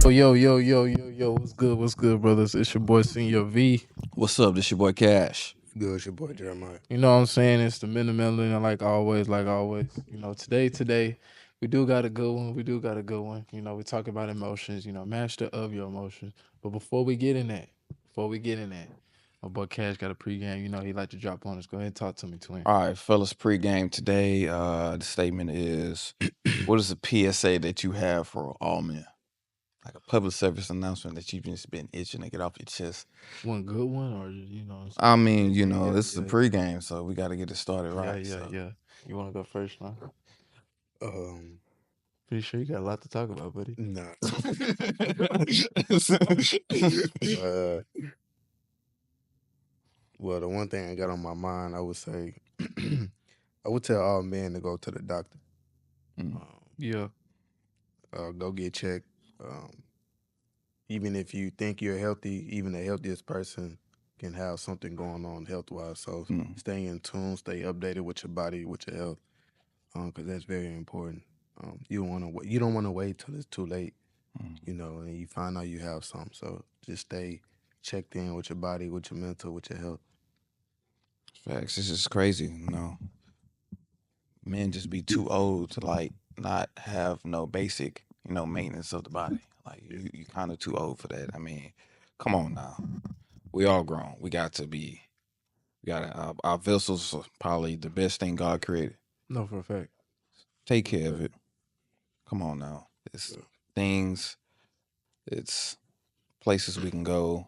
Yo. What's good, brothers? It's your boy Senior V. What's up? This your boy Cash. Good, it's your boy Jeremiah. You know what I'm saying? It's the minimal, and like always. You know, today, we do got a good one. You know, we talk about emotions, master of your emotions. But before we get in that, my boy Cash got a pregame. You know, he like to drop on us. Go ahead and talk to me, twin. All right, fellas, pregame today. The statement is, what is a PSA that you have for all men? Like a public service announcement that you've just been itching to get off your chest. One good one, or you know? I mean, this is a pregame, so we got to get it started right. Yeah. You want to go first, man? Um, Pretty sure you got a lot to talk about, buddy. nah. Well, the one thing I got on my mind, I would say, I would tell all men to go to the doctor. Yeah. Go get checked. Even if you think you're healthy, even the healthiest person can have something going on health-wise. So stay in tune, stay updated with your body, with your health, because that's very important. You don't want to wait till it's too late, and you find out you have something. So just stay checked in with your body, with your mental, with your health. Facts. This is crazy. Men just be too old to like not have no basic, maintenance of the body. Like you kind of too old for that. I mean, come on now. We all grown. Our vessels are probably the best thing God created. No, for a fact. Take care of it. Come on now. It's things, it's places we can go.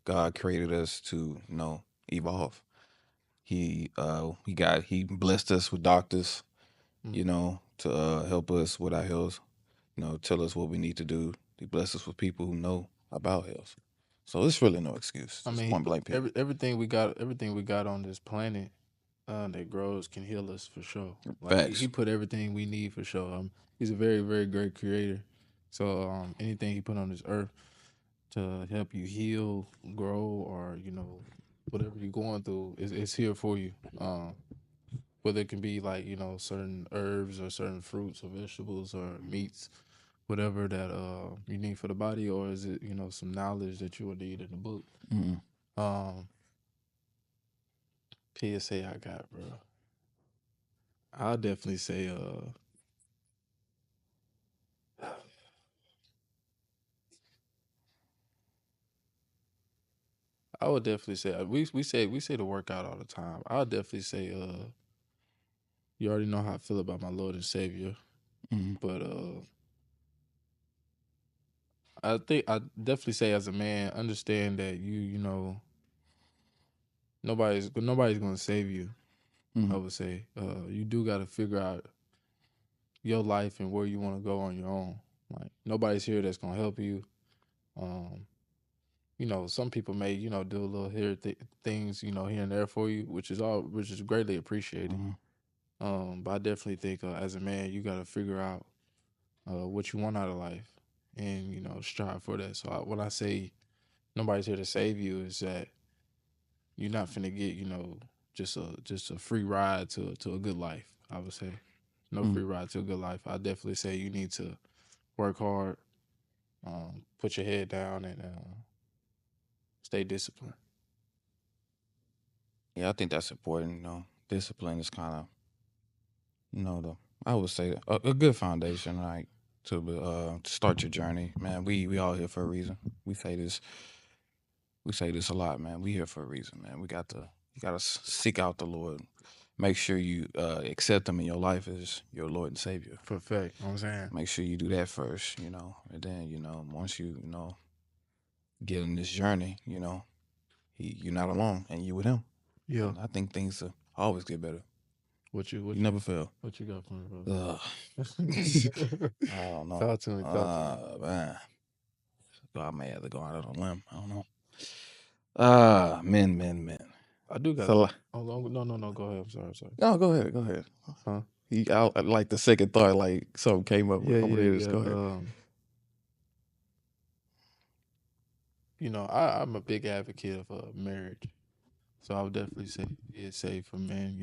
God created us to, evolve. He blessed us with doctors, to help us with our health, tell us what we need to do. He blessed us with people who know about health. So it's really no excuse. I mean, point blank period. everything we got on this planet that grows can heal us for sure. Like Facts. he put everything we need for sure. He's a very, very great creator. So anything he put on this earth to help you heal, grow, or whatever you're going through is here for you. Whether it can be like certain herbs or certain fruits or vegetables or meats, whatever that you need for the body, or is it some knowledge that you would need in the book. PSA I got, bro. I'll definitely say I would definitely say we say to work out all the time. I'll definitely say you already know how I feel about my Lord and Savior. But I think I definitely say as a man, understand that nobody's gonna save you. I would say you do got to figure out your life and where you want to go on your own. Like nobody's here that's gonna help you. Some people may do a little things here and there for you, which is greatly appreciated. But I definitely think as a man, you got to figure out what you want out of life and strive for that. So when I say nobody's here to save you, is that you're not finna get just a free ride to a good life. I would say no free ride to a good life. I definitely say you need to work hard, put your head down, and stay disciplined. Yeah, I think that's important. Discipline is kind of, I would say a good foundation, like to start your journey. Man, we all here for a reason. We say this a lot, man. We here for a reason, man. You gotta seek out the Lord. Make sure you accept Him in your life as your Lord and Savior. For a fact, you know what I'm saying? Make sure you do that first, and then once you get in this journey, you're not alone, and you with Him. Yeah. And I think things will always get better. What you never fail. What you got for me, bro? I don't know. Talk to me. Man. I may have to go out on a limb. I don't know. Men. I do got. So, no. Go ahead. I'm sorry. No, go ahead. Huh? I like the second thought, like something came up. Yeah. Go ahead. I'm a big advocate of marriage, so I would definitely say it's safe for men.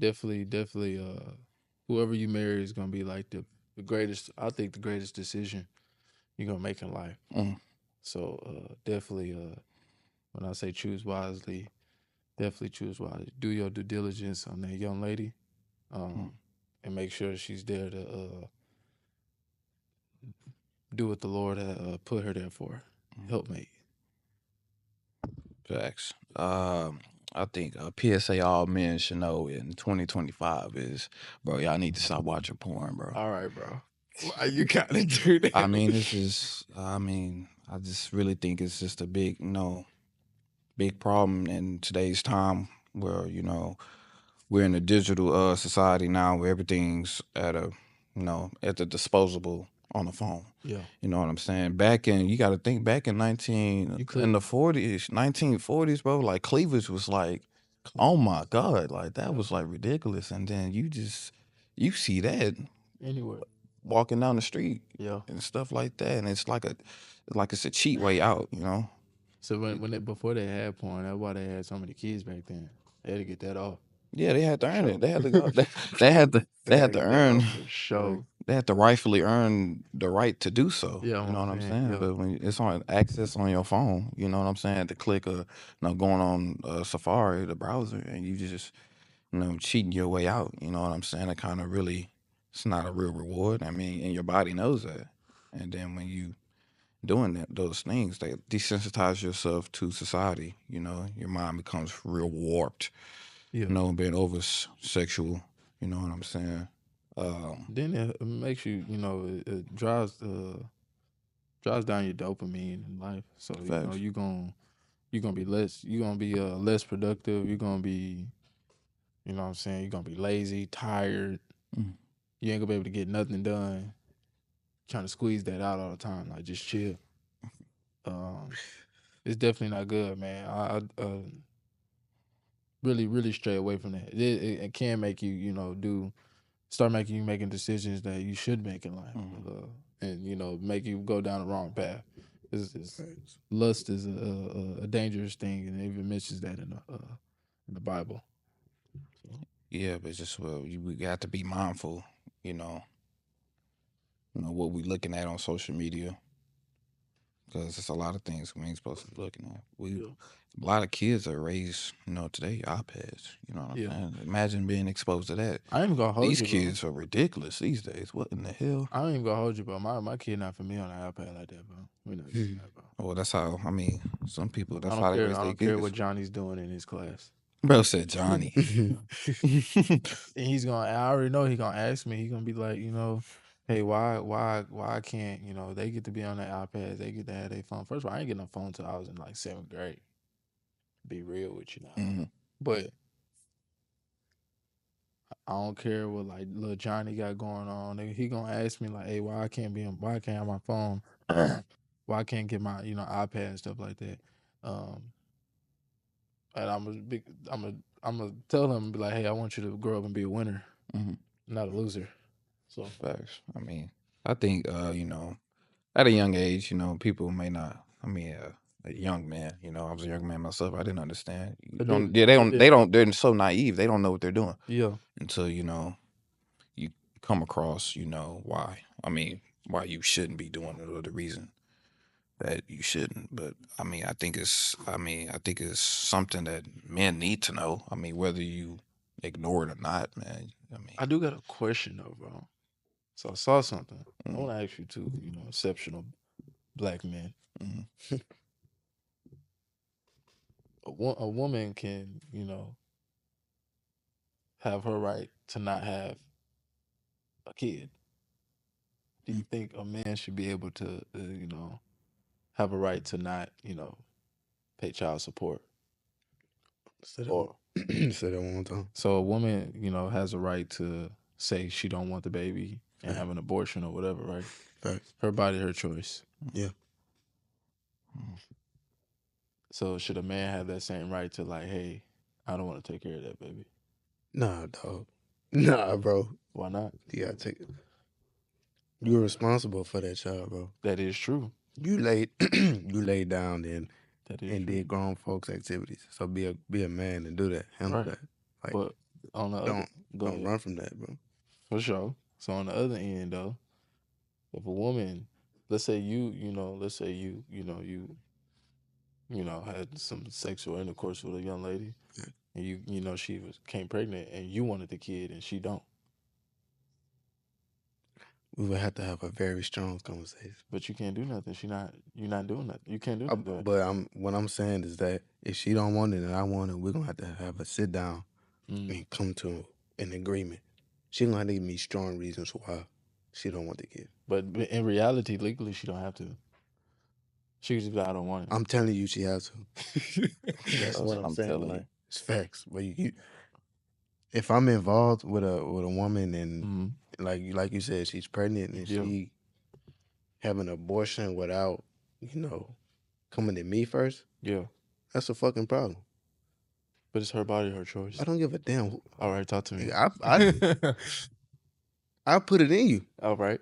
Definitely. Whoever you marry is gonna be like I think the greatest decision you're gonna make in life. So definitely, when I say choose wisely, definitely choose wisely. Do your due diligence on that young lady, and make sure she's there to do what the Lord put her there for. Helpmate. Facts. I think a PSA all men should know in 2025 is, bro, y'all need to stop watching porn, bro. All right, bro. Why you gotta do that? I mean, I just really think it's just a big, big problem in today's time where, we're in a digital society now where everything's at the disposable on the phone. Yeah. You know what I'm saying? You got to think back in in the 40s, 1940s, bro, like cleavage was like, oh my God, like that was like ridiculous. And then you see that Anywhere. walking down the street, Yeah. and stuff like that. And it's like it's a cheat way out, So before they had porn, that's why they had so many kids back then. They had to get that off. Yeah, they had to earn it. They had to go. They had to Get that earn. off for sure. They had to rightfully earn the right to do so. Yeah, you know what I'm man, saying? yeah. But when it's on access on your phone, you know what I'm saying? To click going on Safari, the browser, and you just cheating your way out. You know what I'm saying? It kind of really, it's not a real reward. I mean, and your body knows that. And then when you doing those things, they desensitize yourself to society. Your mind becomes real warped. Yeah. Being over sexual. You know what I'm saying? Then it makes you, it drives down your dopamine in life. So Facts. you're gonna be less productive. You're gonna be, you know what I'm saying, you're gonna be lazy, tired. You ain't gonna be able to get nothing done. Trying to squeeze that out all the time, like just chill. It's definitely not good, man. I really, really stray away from that. It can make you, start making you making decisions that you should make in life, and make you go down the wrong path. Lust is a dangerous thing, and it even mentions that in the Bible. So. Yeah, but just we got to be mindful. What we looking at on social media, because it's a lot of things we ain't supposed to be looking at. A lot of kids are raised, today iPads. You know what I'm saying? Imagine being exposed to that. I ain't even gonna hold These you, kids are ridiculous these days. What in the hell? I ain't even gonna hold you, bro. My kid not for me on the iPad like that, bro. We not doing that, bro. Well, that's how. I mean, some people. That's I how they don't raise care. I their don't care kids. what Johnny's doing in his class. Bro said Johnny. And he's gonna. I already know he's gonna ask me. He's gonna be like, hey, why can't they get to be on their iPads? They get to have their phone. First of all, I ain't getting a phone till I was in like 7th grade. Be real with you now, but I don't care what like little Johnny got going on. He gonna ask me like, hey, why I can't have my phone? Why I can't get my iPad and stuff like that? And I'm gonna tell him, be like, hey, I want you to grow up and be a winner, not a loser. So facts. I mean, I think at a young age, people may not. I mean, a young man. I was a young man myself. I didn't understand. They're so naive. They don't know what they're doing. Yeah. Until you come across why. I mean, why you shouldn't be doing it or the reason that you shouldn't. But I mean, I think it's something that men need to know. I mean, whether you ignore it or not, man. I mean, I do got a question though, bro. So I saw something. I want to ask you too. Exceptional black men. A woman can, have her right to not have a kid. Do you think a man should be able to, have a right to not, pay child support? Say that one more time. So a woman, has a right to say she don't want the baby and have an abortion or whatever, right? Facts. Her body, her choice. Yeah. So should a man have that same right to like, hey, I don't want to take care of that baby? Nah, dog. Nah, bro. Why not? You gotta take it. You're responsible for that child, bro. That is true. You laid down and did grown folks activities. So be a man and do that. Handle that. Like, But on the don't run from that, bro. For sure. So on the other end though, If a woman, let's say you had some sexual intercourse with a young lady, and she came pregnant, and you wanted the kid, and she don't. We would have to have a very strong conversation. But you can't do nothing. You're not doing nothing. You can't do nothing. But what I'm saying is that if she don't want it and I want it, we're gonna have to have a sit down and come to an agreement. She gonna have to give me strong reasons why she don't want the kid. But in reality, legally, she don't have to. She just I don't want it. I'm telling you, she has to. That's what I'm saying. telling Like, you. it's facts. But if I'm involved with a woman and like you said, she's pregnant and she have an abortion without coming to me first, that's a fucking problem. But it's her body, her choice. I don't give a damn. All right, talk to me. I put it in you. All right.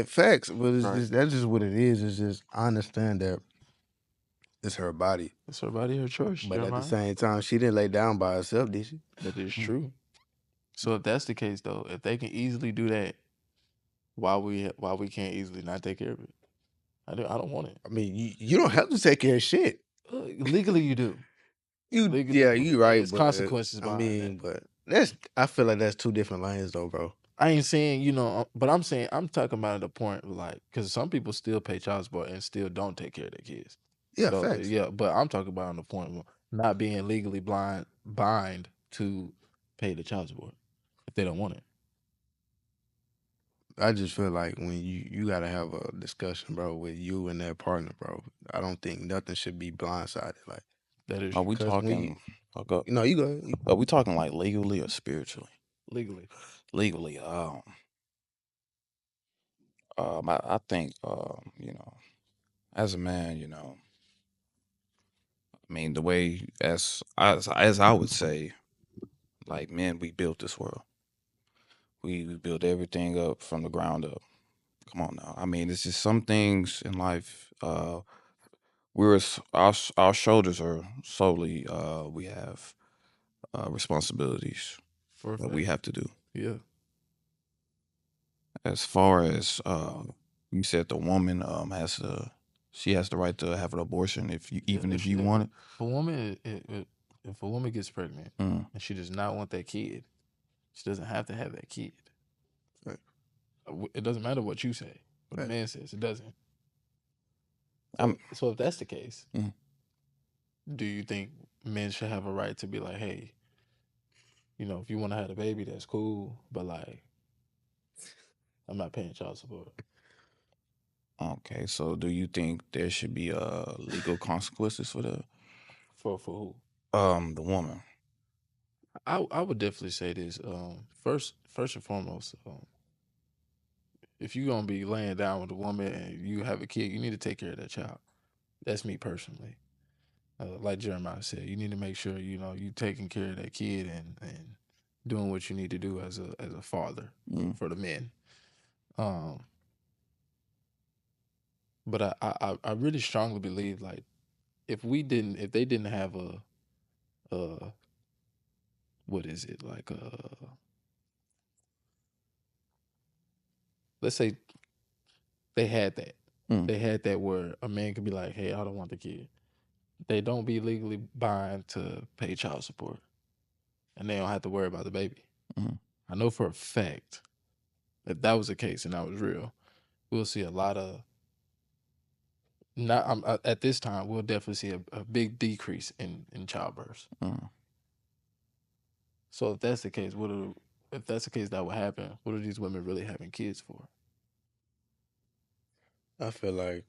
Facts. But that's just what it is. It's just I understand that it's her body. It's her body, her choice. But at the same time, she didn't lay down by herself, did she? That is true. So if that's the case, though, if they can easily do that, why we can't easily not take care of it? I don't want it. I mean, you don't have to take care of shit. Legally, you do. You right. There's consequences behind but I feel like that's two different lanes, though, bro. I ain't saying, but I'm saying I'm talking about at the point like because some people still pay child support and still don't take care of their kids. Yeah, facts. Yeah, but I'm talking about on the point of not being legally bind to pay the child support if they don't want it. I just feel like when you gotta have a discussion, bro, with you and that partner, bro. I don't think nothing should be blindsided. Like that is. Are we talking? No, you go. Are we talking like legally or spiritually? Legally. Legally. I think as a man, I mean the way as I would say, like men, we built this world. We built everything up from the ground up. Come on now. I mean, it's just some things in life. Our shoulders are solely. We have responsibilities that we have to do. Yeah. As far as you said, the woman she has the right to have an abortion if you want it. If a woman gets pregnant and she does not want that kid, she doesn't have to have that kid. Right. It doesn't matter what you say, what the man says. It doesn't. So if that's the case, do you think men should have a right to be like, hey, if you want to have a baby, that's cool, but like, I'm not paying child support. Okay, so do you think there should be legal consequences for that? For who? The woman. I would definitely say this. First and foremost, if you're gonna be laying down with a woman and you have a kid, you need to take care of that child. That's me personally. Like Jeremiah said, you need to make sure you taking care of that kid and doing what you need to do as a father for the men. But I really strongly believe like if they didn't have a what is it like let's say they had that. They had that where a man could be like, hey, I don't want the kid. They don't be legally bound to pay child support. And they don't have to worry about the baby. I know for a fact if that was the case and that was real, we'll see a lot of at this time, we'll definitely see a big decrease in childbirth. So if that's the case, that would happen, what are these women really having kids for? I feel like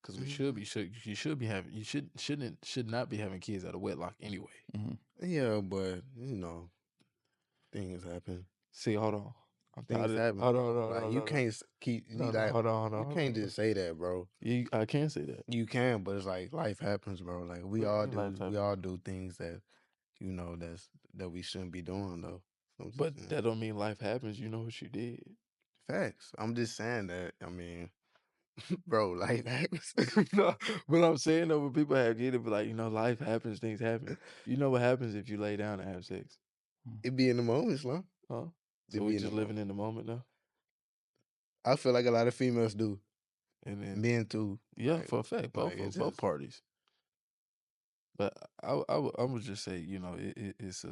because you should not be having kids out of wedlock anyway. Yeah, but things happen. See, hold on. Things happen. Hold on. Like you can't keep. Hold on. You can't just say that, bro. I can say that. You can, but it's like life happens, bro. Like we all do things that that we shouldn't be doing though. But that don't mean life happens. You know what you did. Facts. I'm just saying that. I mean, bro, life happens. No, but I'm saying though, when people have kids, they be like, life happens, things happen. You know what happens if you lay down and have sex? It be in the moment, Slum. Huh? So we just living in the moment now. I feel like a lot of females do, And then men too. yeah, like, for a fact, both it's both just- parties. But I would just say, you know, it's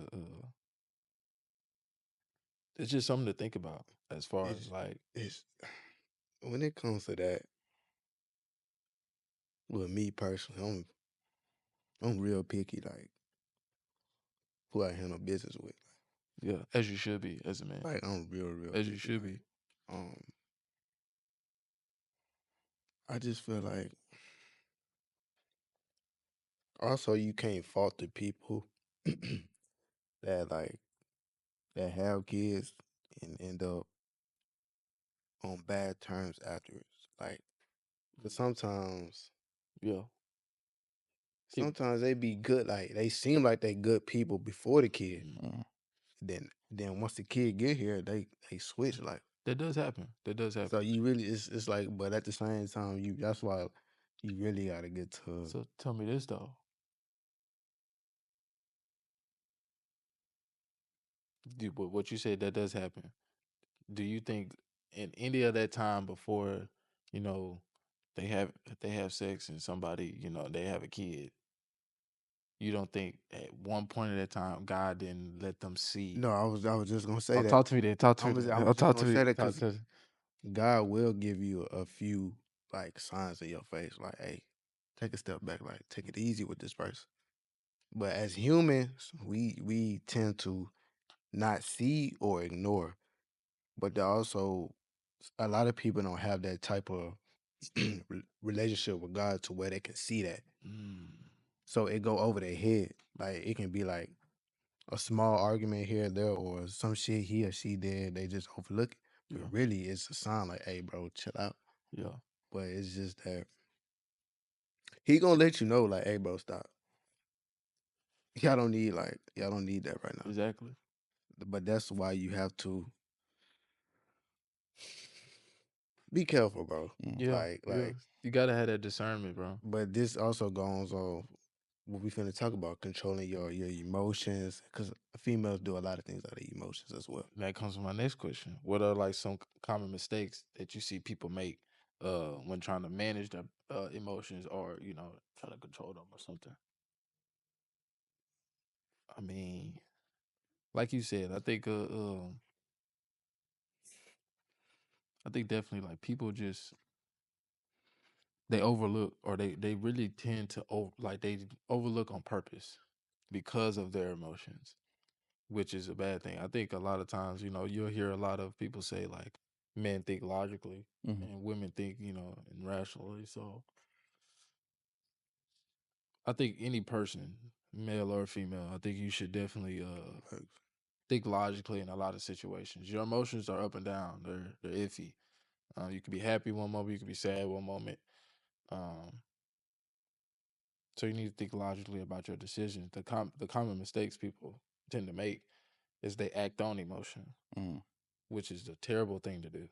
it's just something to think about as far as like it's when it comes to that. With me personally, I'm real picky, like who I handle business with. yeah, as you should be as a man. Like I'm real as picky, you should be. I just feel like also you can't fault the people that that have kids and end up on bad terms afterwards. Like, but sometimes Yeah. they be good. Like they seem like they good people before the kid. Mm. Then once the kid get here, they switch. Like That does happen. so you really it's like, but at the same time that's why you really gotta get to. So tell me this though. But what you said, that does happen. Do you think in any of that time before, you know, they have sex and somebody, you know, they have a kid, you don't think at one point at that time God didn't let them see? No, I was just gonna say that. Talk to me then. Talk to me. I Then. was just Talk to gonna me. say that Talk because to me. God will give you a few like signs in your face, like, hey, take a step back, like take it easy with this person. But as humans, we tend to not see or ignore. But there also a lot of people don't have that type of relationship with God to where they can see that. So it go over their head. Like it can be like a small argument here or there, or some shit he or she did, they just overlook it. But Yeah. really, it's a sign like, hey, bro, chill out. Yeah. But it's just that he gonna let you know, like, hey, bro, stop. Y'all don't need that right now. Exactly. But that's why you have to be careful, bro. Yeah. Yeah. You gotta have that discernment, bro. But this also goes on what we finna talk about, controlling your emotions, because females do a lot of things out of emotions as well. That comes to my next question. What are like some common mistakes that you see people make when trying to manage their emotions or, you know, try to control them or something? I mean, like you said, I think definitely like people just they overlook or they really tend to they overlook on purpose because of their emotions, which is a bad thing. I think a lot of times, you know, you'll hear a lot of people say like men think logically and women think, you know, irrationally. So I think any person, male or female, I think you should definitely think logically in a lot of situations. Your emotions are up and down. They're iffy. You could be happy one moment, you could be sad one moment. So you need to think logically about your decisions. The common mistakes people tend to make is they act on emotion, which is a terrible thing to do.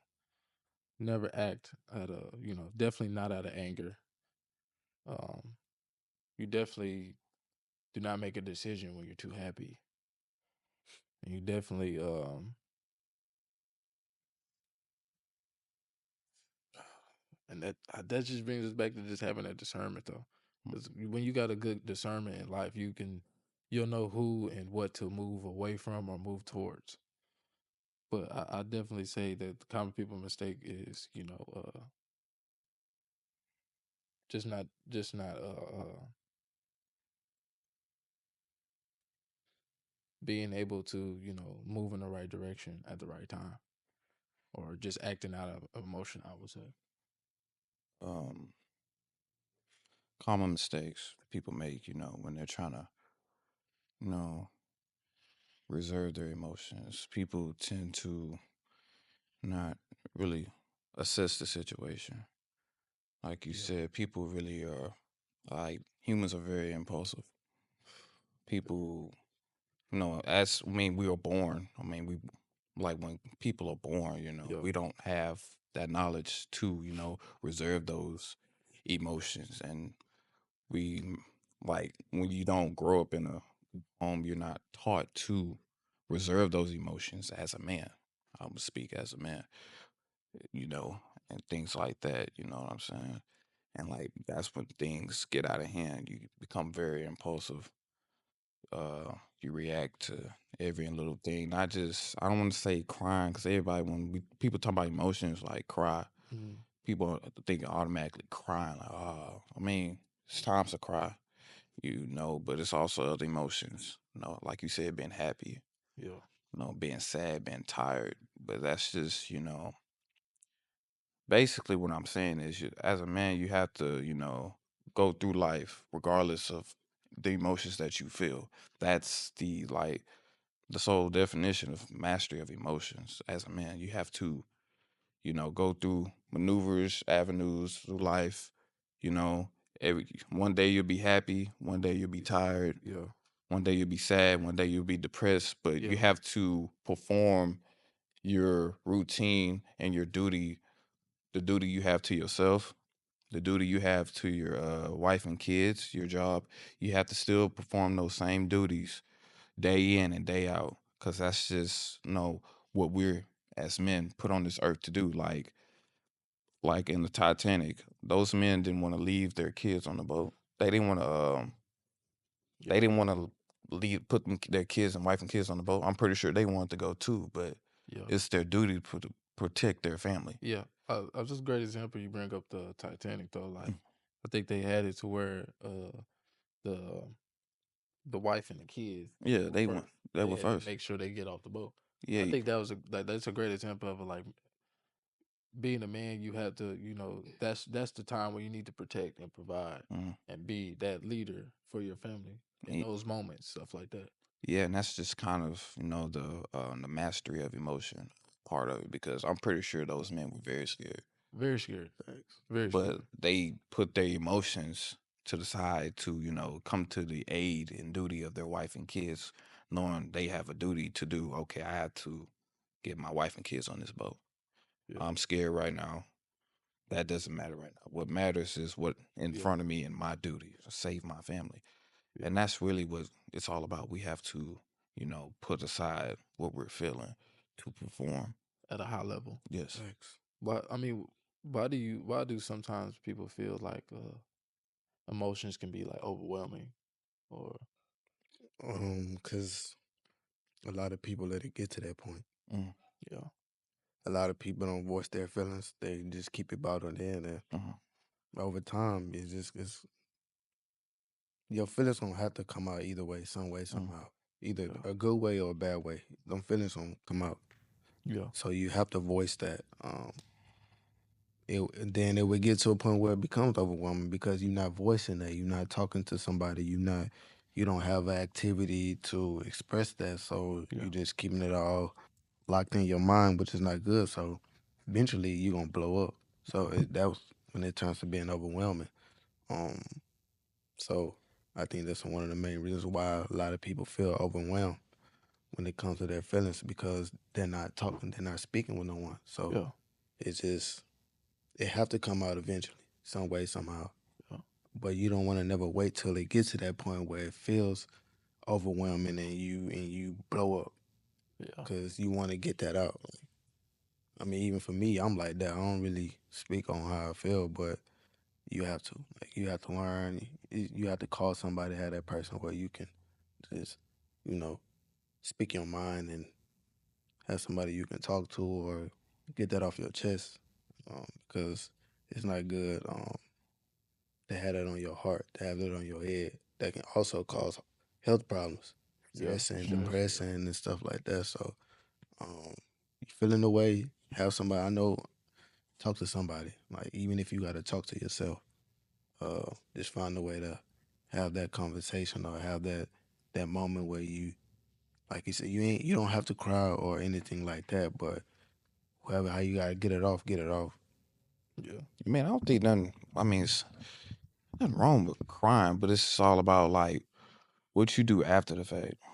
Never act out of, you know, definitely not out of anger. You definitely do not make a decision when you're too happy. And you definitely and that just brings us back to just having that discernment though. Because when you got a good discernment in life, you'll know who and what to move away from or move towards. But I definitely say that the common people mistake is, you know, just not being able to, you know, move in the right direction at the right time, or just acting out of emotion, I would say. Common mistakes people make, you know, when they're trying to, you know, reserve their emotions. People tend to not really assess the situation. Like you said, people really are like humans are very impulsive. People, you know, we were born. I mean, we like when people are born, you know, we don't have that knowledge to, you know, reserve those emotions. And we like when you don't grow up in a home, you're not taught to reserve those emotions as a man. I'm gonna speak as a man, you know, and things like that. You know what I'm saying? And like that's when things get out of hand. You become very impulsive. You react to every little thing. Not just I don't want to say crying because everybody people talk about emotions like cry, people think automatically crying. Like, oh, I mean, it's times to cry, you know, but it's also other emotions. You know, like you said, being happy, Yeah. you know, being sad, being tired. But that's just, you know, basically what I'm saying is, as a man, you have to, you know, go through life regardless of the emotions that you feel. That's the sole definition of mastery of emotions. As a man, you have to, you know, go through maneuvers, avenues through life. You know, every one day you'll be happy, one day you'll be tired, Yeah. one day you'll be sad, one day you'll be depressed. But you Yeah. have to perform your routine and your duty, the duty you have to yourself, the duty you have to your wife and kids, your job. You have to still perform those same duties day in and day out, because that's just, you know, what we're as men put on this earth to do. Like in the Titanic, those men didn't want to leave their kids on the boat. They didn't want to. They Yeah. didn't want to leave, put their kids and wife and kids on the boat. I'm pretty sure they wanted to go too, but Yeah. it's their duty to protect their family. Yeah. Just a great example you bring up the Titanic though. Like, I think they had it to where the the wife and the kids Yeah, were first. they They were had to first. make sure they get off the boat. I Yeah, think that was that's a great example of like being a man. You have to, that's the time where you need to protect and provide mm, and be that leader for your family in y- those moments, stuff like that. yeah, and that's just kind of, you know, the mastery of emotion part of it, because I'm pretty sure those men were very scared, Very scared. Thanks. Very but scared. they put their emotions to the side to, you know, come to the aid and duty of their wife and kids, knowing they have a duty to do. Okay, I have to get my wife and kids on this boat. Yeah. I'm scared right now. That doesn't matter right now. What matters is what in Yeah. front of me and my duty to save my family. Yeah. And that's really what it's all about. We have to, you know, put aside what we're feeling to perform. At a high level. Yes. Thanks. But I mean, why do sometimes people feel like emotions can be like overwhelming or Because a lot of people let it get to that point. Mm, yeah. A lot of people don't voice their feelings. They just keep it bottled in, and mhm, over time, it's your feelings gonna have to come out either way, some way, mm, somehow. Either Yeah. a good way or a bad way. Them feelings gonna come out. Yeah. So you have to voice that. Then it would get to a point where it becomes overwhelming because you're not voicing that. You're not talking to somebody. You don't have an activity to express that. So Yeah. you're just keeping it all locked in your mind, which is not good. So eventually you're gonna blow up. So that was when it turns to being overwhelming. Um, so I think that's one of the main reasons why a lot of people feel overwhelmed when it comes to their feelings because they're not talking, they're not speaking with no one. So Yeah. it's just it have to come out eventually, some way, somehow. Yeah. But you don't want to never wait till it gets to that point where it feels overwhelming and you blow up Yeah. because you want to get that out. I mean, even for me, I'm like that. I don't really speak on how I feel, but you have to. Like, you have to learn. You have to call somebody, have that person where you can just, you know, speak your mind and have somebody you can talk to or get that off your chest because it's not good to have that on your heart, to have that on your head. That can also cause health problems, Yeah. stressing, Stress. depressing, and stuff like that. So, you feeling the way, have somebody I know, talk to somebody. Like even if you got to talk to yourself, just find a way to have that conversation or have that moment where you, like you said, you don't have to cry or anything like that, but whoever how you gotta get it off, get it off. Yeah. Man, I don't think nothing. I mean, it's nothing wrong with crying, but it's all about like what you do after the fact. I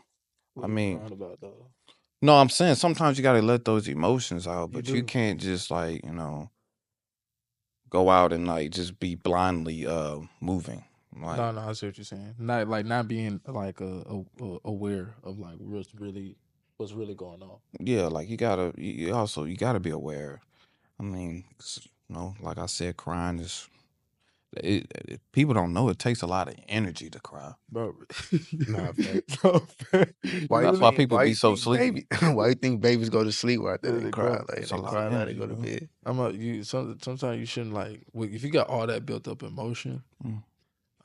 What are you mean, crying about though? no, I'm saying sometimes you gotta let those emotions out, You but you do. can't just like, you know, go out and like just be blindly moving. Like, No, I see what you're saying. Not being like aware of like what's really what's really going on. Yeah, like you gotta, you gotta be aware. I mean, like I said, crying is, people don't know it takes a lot of energy to cry. Bro. Nah, fact. No, fact. Why That's you why Really? think? people Why be you so think sleepy. why you think babies go to sleep right there Yeah, and they cry? cry. Like It's a they lot of cry, like they energy, go to bro. bed. Sometimes you shouldn't if you got all that built up emotion. Mm.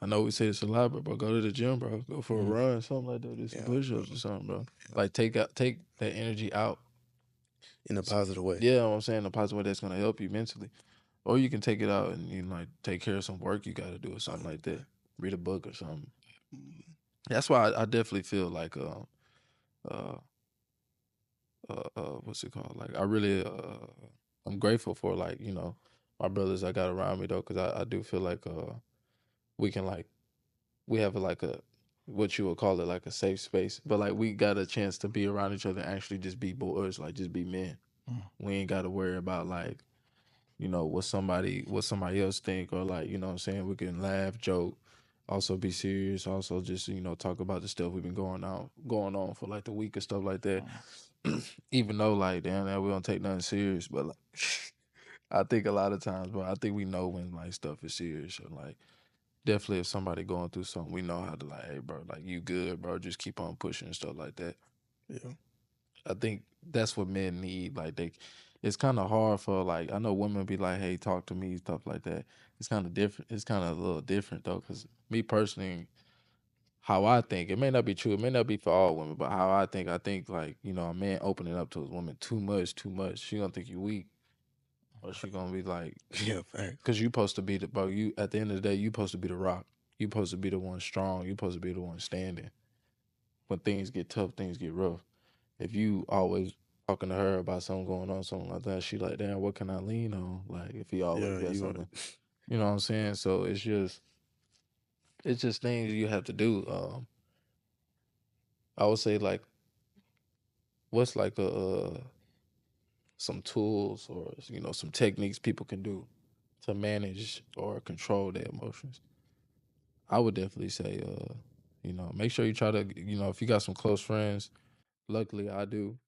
I know we say this a lot, but bro, go to the gym, bro. Go for a run, something like that. Do some Yeah, push-ups or something, bro. Like take that energy out. in a positive way. Yeah, you know what I'm saying, the positive way that's gonna help you mentally. Or you can take it out and like take care of some work you gotta do or something like that. Read a book or something. That's why I definitely feel like uh what's it called? Like I really I'm grateful for like, my brothers I got around me though, because I do feel like we can like we have like a what you would call it like a safe space. But like we got a chance to be around each other and actually just be boys, like just be men. We ain't gotta worry about like, what somebody else think, or like, you know what I'm saying? We can laugh, joke, also be serious, also just, talk about the stuff we've been going on for like the week and stuff like that. Even though like damn that we don't take nothing serious, but like I think a lot of times, bro, I think we know when like stuff is serious, or like definitely if somebody going through something, we know how to like, hey bro, like you good, bro, just keep on pushing and stuff like that. Yeah, I think that's what men need. Like it's kind of hard for like I know women be like, hey, talk to me, stuff like that. It's kind of different. It's kind of a little different though, because me personally, how I think, it may not be true. It may not be for all women, but how I think like, a man opening up to his woman too much, she gonna think you weak, or she gonna be like, yeah, fact. because you supposed to be the bro. You at the end of the day, you supposed to be the rock. You supposed to be the one strong. You supposed to be the one standing. When things get tough, things get rough. If you always talking to her about something going on, something like that, she like, damn, what can I lean on? Like if he always Yeah, got you gotta. something, you know what I'm saying? So it's just things you have to do. I would say like, what's like some tools or some techniques people can do to manage or control their emotions. I would definitely say, make sure you try to, if you got some close friends, luckily I do,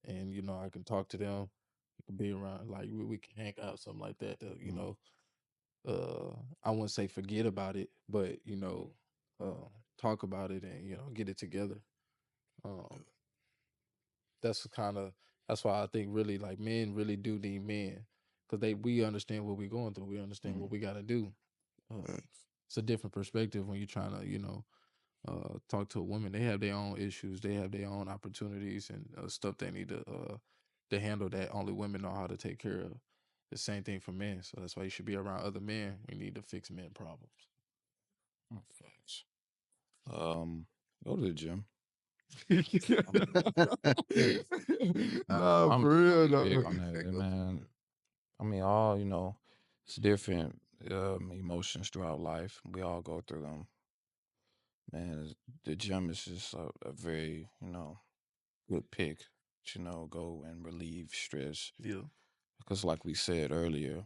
and I can talk to them, we can be around, like we can hang out, something like that. I wouldn't say forget about it, but talk about it and get it together. Um, that's kind of that's why I think really like men really do need men, because we understand what we're going through, we understand what we got to do. It's a different perspective when you're trying to talk to a woman. They have their own issues, they have their own opportunities and stuff they need to handle that only women know how to take care of. The same thing for men, so that's why you should be around other men. We need to fix men problems. Facts. Go to the gym. Nah, I'm for real big though. on that, man. I mean, all it's different emotions throughout life. We all go through them. Man, the gym is just a very good pick. Go and relieve stress Yeah, because, like we said earlier,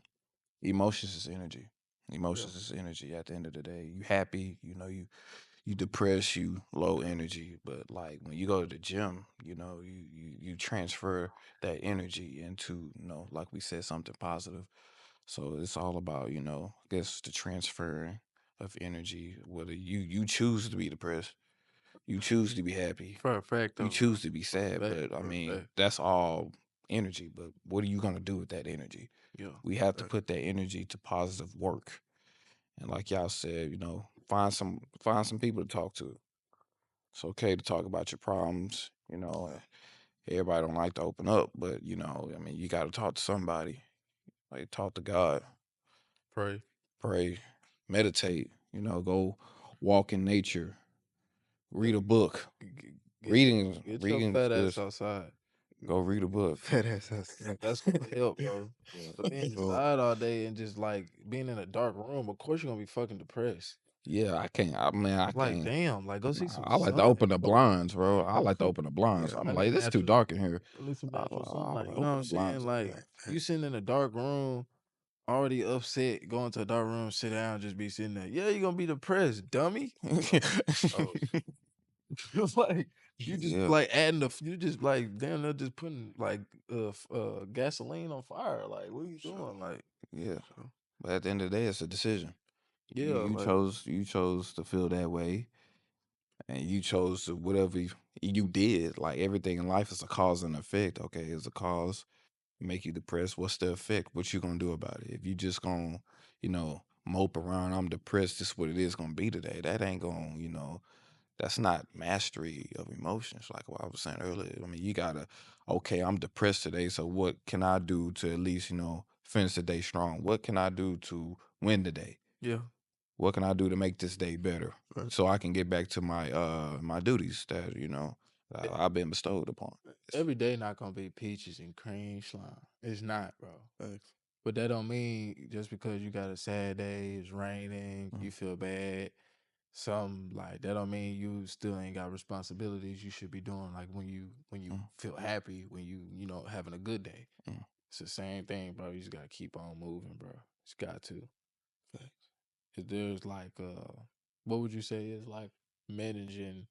emotions is energy. yeah, Emotions is energy. At the end of the day, you happy, you depressed, you low energy. But like when you go to the gym, you transfer that energy into, like we said, something positive. So it's all about, I guess the transferring of energy. Whether you choose to be depressed, you choose to be happy, for a fact you though, bro. choose to be For a sad. fact, But I for a mean, fact. that's all energy. But what are you gonna do with that energy? Yeah, We have to put that energy to positive work. And like y'all said, find some people to talk to. It's okay to talk about your problems. Everybody don't like to open up, but I mean, you got to talk to somebody. Like talk to God, pray. pray, meditate. Go walk in nature, Yeah, read a book. get your Reading is fat good. ass outside. Go read a book. Fat ass ass. That's gonna help, bro. But being Well, inside all day and just like being in a dark room, of course you're gonna be fucking depressed. Yeah, I can't. I mean, I Like, can't. damn, like go see some I like to sun open and the go. blinds, bro. I like to open the blinds. yeah, I'm I like, need it's too natural, dark in here. I need some I, natural I sunlight. like You to know what open I'm the saying? blinds. Like you sitting in a dark room, already upset, going to a dark room, sit down, just be sitting there. Yeah, you're gonna be depressed, dummy. Like, oh, like You just Yeah. like adding you just like damn near just putting like gasoline on fire. Like, what are you doing? Like, Yeah. But at the end of the day, it's a decision. yeah, You like, chose to feel that way, and you chose to whatever you did. Like everything in life is a cause and effect. Okay, it's a cause make you depressed. What's the effect? What you gonna do about it? If you just gonna mope around, I'm depressed. This is what it is gonna be today. That ain't gonna that's not mastery of emotions. Like what I was saying earlier. I mean, you gotta okay, I'm depressed today. So what can I do to at least finish the day strong? What can I do to win the day? yeah. What can I do to make this day better Right. so I can get back to my duties that I've been bestowed upon. Every day not gonna be peaches and cream slime. It's not, bro. Thanks. But that don't mean just because you got a sad day, it's raining, you feel bad. Some like that don't mean you still ain't got responsibilities you should be doing. Like when you feel happy, when you having a good day. It's the same thing, bro. You just gotta keep on moving, bro. Just got to. Thanks. If there's like what would you say is like managing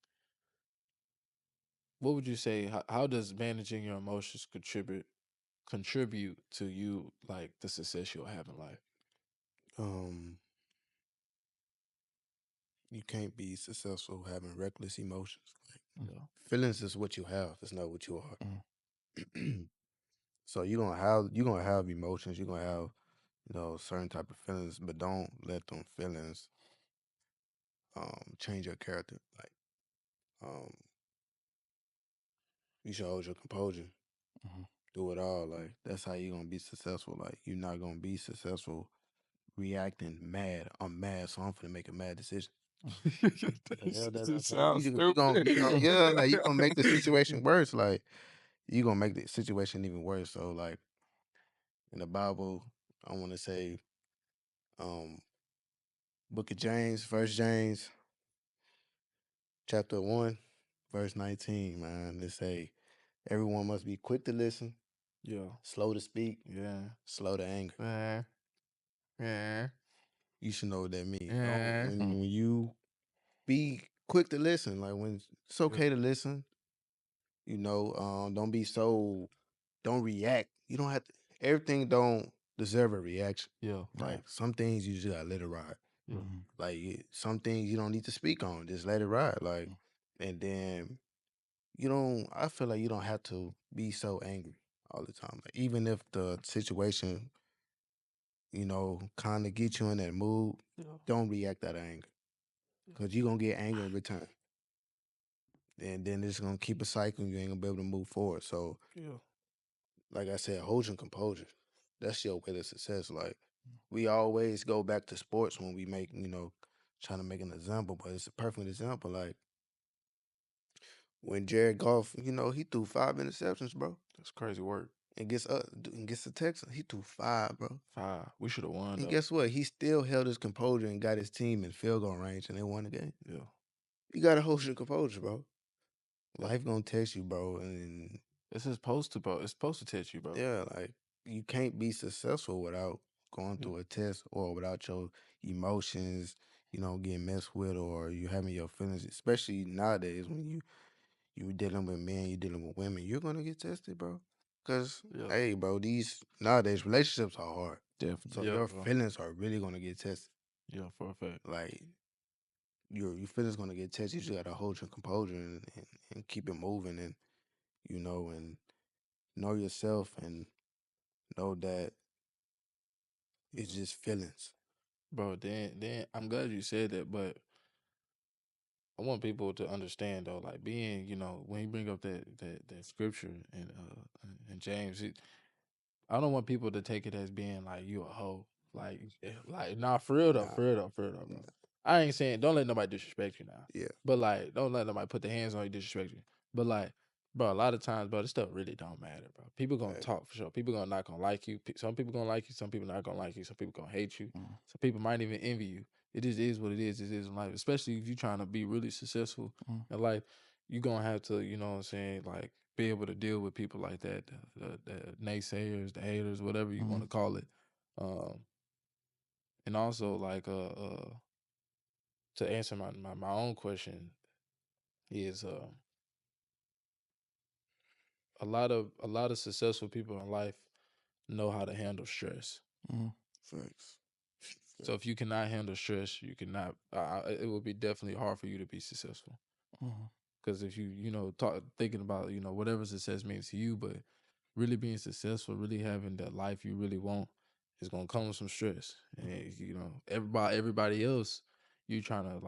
what would you say how does managing your emotions contribute to you like the success you'll have in life? You can't be successful having reckless emotions. Like, Yeah. feelings is what you have. It's not what you are. Mm. So you're gonna have emotions. You're gonna have certain type of feelings, but don't let them feelings change your character. Like um, you should hold your composure. Do it all. Like that's how you're gonna be successful. Like you're not gonna be successful reacting mad. I'm mad, so I'm gonna make a mad decision. The hell that It I say? sounds You gonna stupid. yeah, like you gonna make the situation worse. Like you gonna make the situation even worse. So like in the Bible, I want to say, um, Book of James, First James, chapter 1, verse 19. Man, they say everyone must be quick to listen, Yeah. slow to speak, Yeah. slow to anger. Yeah. Yeah. You should know what that means. Don't Yeah. when you be quick to listen. Like when it's okay to listen. Don't be so. Don't react. You don't have to. Everything don't deserve a reaction. Yeah. Like some things you just gotta let it ride. Yeah. Like some things you don't need to speak on. Just let it ride. Like, and then I feel like you don't have to be so angry all the time. Like even if the situation, kind of get you in that mood, Yeah. don't react out of anger because you're gonna get angry in return, and then it's gonna keep a cycle. And you ain't gonna be able to move forward. So, Yeah. like I said, hold your composure. That's your way to success. Like we always go back to sports when we make, trying to make an example, but it's a perfect example. Like when Jared Goff, he threw 5 interceptions, bro, That's crazy work. and gets the Texans. He threw 5, bro. 5. We should have won And though. guess what? He still held his composure and got his team in field goal range, and they won the game. Yeah. You gotta hold your composure, bro. Life gonna test you, bro, and It's supposed to, bro. It's supposed to test you, bro. yeah, like you can't be successful without going through a test or without your emotions, getting messed with or you having your feelings, especially nowadays when you dealing with men, you dealing with women, you're gonna get tested, bro. Cause Yeah. hey, bro, these nowadays relationships are hard. Definitely. So Yeah, your bro. feelings are really gonna get tested. Yeah, for a fact. Like your feelings gonna get tested. You just gotta hold your composure and keep it moving and know yourself and know that it's just feelings. Bro, then I'm glad you said that, but I want people to understand though, like being, when you bring up that scripture in James, I don't want people to take it as being like you a hoe. Like nah, for real though, Nah, for real though, for real though, bro. nah, I ain't saying don't let nobody disrespect you now. yeah, But like don't let nobody put their hands on you, disrespect you. But like, bro, a lot of times, bro, this stuff really don't matter, bro. People gonna right, talk for sure. People gonna not gonna like you. Some people gonna like you, some people not gonna like you, some people gonna hate you. Some people might even envy you. It just is what it is. It is in life. Especially if you're trying to be really successful in life, you gonna have to, you know what I'm saying, like be able to deal with people like that, the naysayers, the haters, whatever you want to call it. Um, and also like to answer my own question is a lot of successful people in life know how to handle stress. Facts. So if you cannot handle stress, you cannot. It will be definitely hard for you to be successful. Because if you know thinking about whatever success means to you, but really being successful, really having that life you really want, is gonna come with some stress. And everybody else, you trying to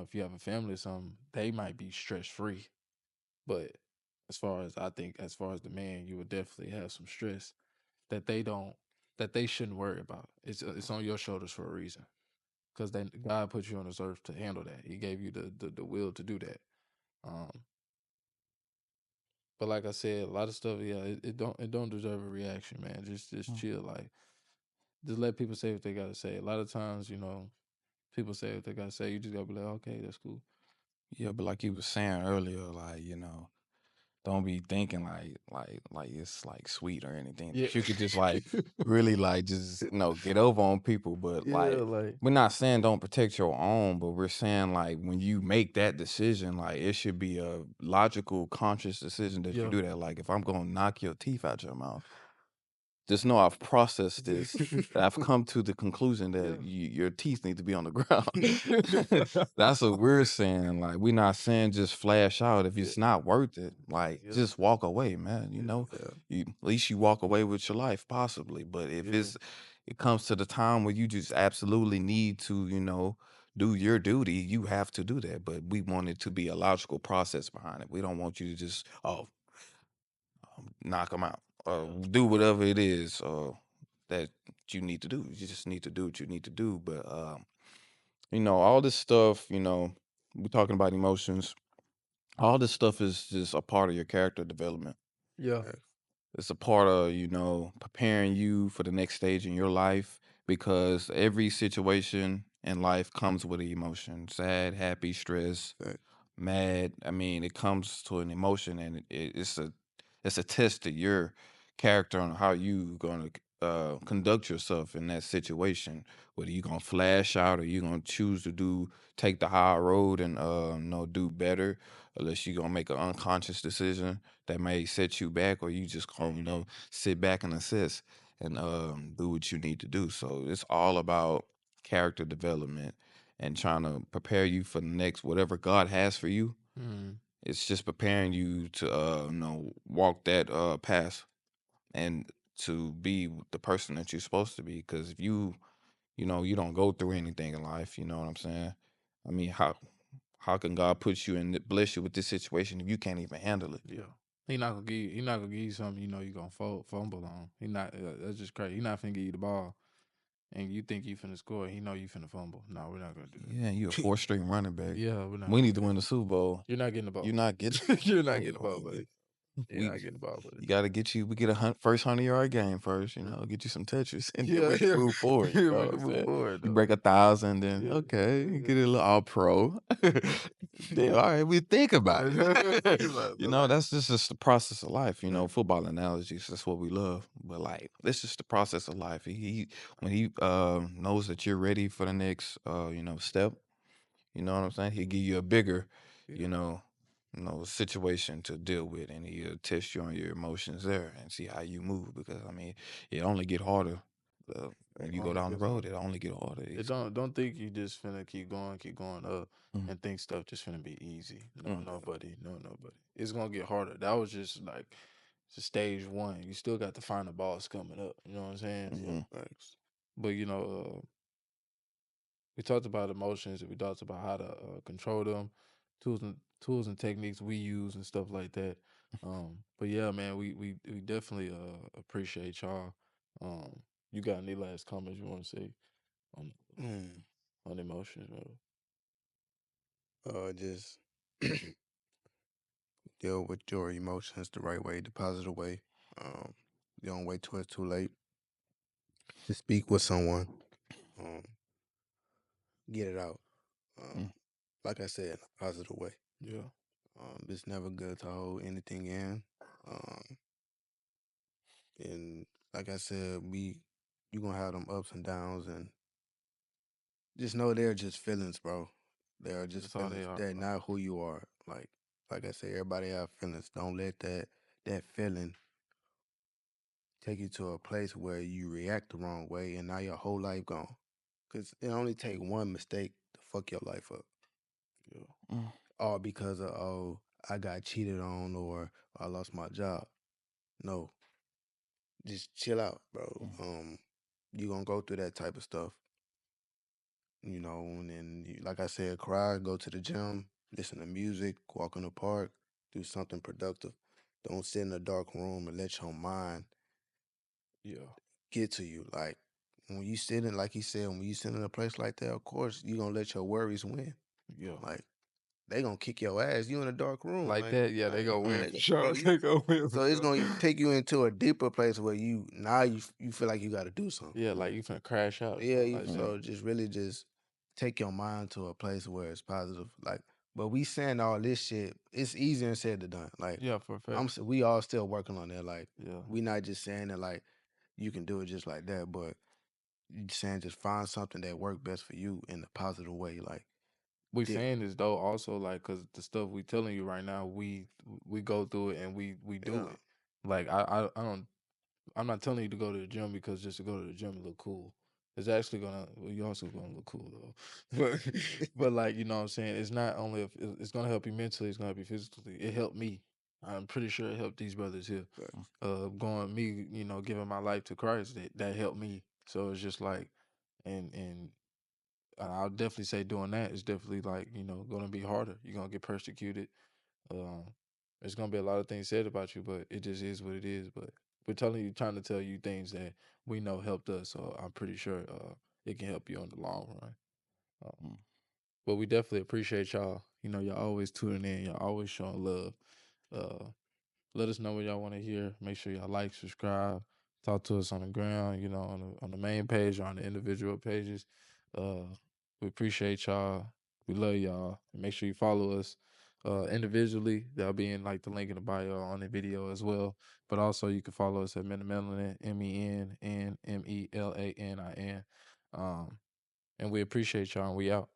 if you have a family or something, they might be stress free. But as far as the man, you would definitely have some stress that they shouldn't worry about. It's on your shoulders for a reason. Because God put you on this earth to handle that. He gave you the will to do that. Um, but like I said, a lot of stuff, yeah, it don't deserve a reaction, man. Just chill, like just let people say what they gotta say. A lot of times, people say what they gotta say. You just gotta be like, okay, that's cool. Yeah, but like you was saying earlier, like, don't be thinking like it's like sweet or anything. Yeah, That you could just like really like just get over on people. But yeah, like like we're not saying don't protect your own, but we're saying like when you make that decision, like it should be a logical, conscious decision that you yeah, do that. Like if I'm gonna knock your teeth out your mouth, just know I've processed this. I've come to the conclusion that your teeth need to be on the ground. That's what we're saying. Like, we're not saying just flash out. If yeah, it's not worth it, like, yeah, just walk away, man. Yeah. At least you walk away with your life, possibly. But if yeah. it comes to the time where you just absolutely need to, do your duty, you have to do that. But we want it to be a logical process behind it. We don't want you to just, knock them out or do whatever it is that you need to do. You just need to do what you need to do. But all this stuff, we're talking about emotions. All this stuff is just a part of your character development. Yeah. It's a part of, preparing you for the next stage in your life because every situation in life comes with an emotion. Sad, happy, stress, Facts. mad. I mean, it comes to an emotion, and it's a test to your character on how you gonna conduct yourself in that situation. Whether you gonna flash out or you gonna choose to take the high road and do better, unless you gonna make an unconscious decision that may set you back, or you just gonna sit back and assess and do what you need to do. So it's all about character development and trying to prepare you for the next whatever God has for you. Mm. It's just preparing you to walk that path and to be the person that you're supposed to be. Because if you don't go through anything in life, you know what I'm saying? I mean, how can God put you and bless you with this situation if you can't even handle it? Yeah. He not gonna give you something you gonna fumble on. He not that's just crazy. He not finna give you the ball and you think you finna score. He know you finna fumble. No, we're not gonna do that. Yeah, you a 4th-string running back. Yeah, we're not We gonna need do to that. win the Super Bowl. You're not getting the ball. You're not getting. You're not Hey, getting the ball, buddy. You're we not getting the ball, buddy. you got to we get a first 100-yard game first, get you some touches, and then Yeah, we can yeah. move forward. You Yeah, know we what can I'm move saying? forward You though. break 1,000, then Yeah. okay, Yeah. get a little all pro. Then all right, we think about it. That's just the process of life. Football analogies. That's what we love. But like, it's just the process of life. He when he knows that you're ready for the next step. You know what I'm saying? He'll give you a bigger, you know, situation to deal with, and he'll test you on your emotions there and see how you move. Because I mean, it only get harder when you go down the road. It only get harder. Don't think you just finna keep going up Mm, and think stuff just finna be easy. No, mm, nobody. No, nobody. It's gonna get harder. That was just like stage one. You still got to find the boss coming up. You know what I'm saying? mhm, Facts. But we talked about emotions and we talked about how to control them, tools and techniques we use and stuff like that. But yeah, man, we definitely appreciate y'all. You got any last comments you want to say on Mm. on emotions, bro? Just deal with your emotions the right way, the positive way. Um, don't wait till it's too late. Just speak with someone. Um, get it out. mm, Like I said, in a positive way. Yeah, It's never good to hold anything in. Um, and like I said, you gonna have them ups and downs, and just know they're just feelings, bro. They are just that's all they feelings. are, They're bro. not who you are. Like I said, everybody have feelings. Don't let that that feeling take you to a place where you react the wrong way and now your whole life gone. Cause it only take one mistake to fuck your life up. Yeah. All because of, oh, I got cheated on or I lost my job. No. Just chill out, bro. You gonna go through that type of stuff. You know, and then like I said, cry, go to the gym, listen to music, walk in the park, do something productive. Don't sit in a dark room and let your mind Yeah. get to you. Like when you sit in, like he said, when you sit in a place like that, of course you gonna let your worries win. Yeah. Like they gonna kick your ass. You in a dark room Like that, yeah, they gonna win for sure. bro, They gonna win for so it's sure. gonna take you into a deeper place where you feel like you got to do something. Yeah, like you finna crash out. Yeah, Like that. so just really just take your mind to a place where it's positive. Like, but we saying all this shit, it's easier said than done. Like, Yeah, for a fact. we all still working on that. Like, Yeah. we not just saying that like you can do it just like that, but you saying just find something that work best for you in a positive way. Like, We saying this though also like because the stuff we telling you right now, we go through it and we do Yeah. it. Like I'm not telling you to go to the gym because just to go to the gym and look cool. It's actually you also gonna look cool though. But like, you know what I'm saying? It's not only it's gonna help you mentally, it's gonna help you physically. It helped me. I'm pretty sure it helped these brothers here. Giving my life to Christ, that helped me. So it's just like, and I'll definitely say doing that is definitely like, gonna be harder. You're gonna get persecuted. Um, there's gonna be a lot of things said about you, but it just is what it is. But we're trying to tell you things that we know helped us. So I'm pretty sure it can help you in the long run. But we definitely appreciate y'all. Y'all always tuning in. Y'all always showing love. Uh, Let us know what y'all want to hear. Make sure y'all like, subscribe, talk to us on the ground, on the main page or on the individual pages. We appreciate y'all. We love y'all. Make sure you follow us individually. That'll be in like the link in the bio on the video as well. But also you can follow us at Menamelanin, MENNMELANIN. And we appreciate y'all and we out.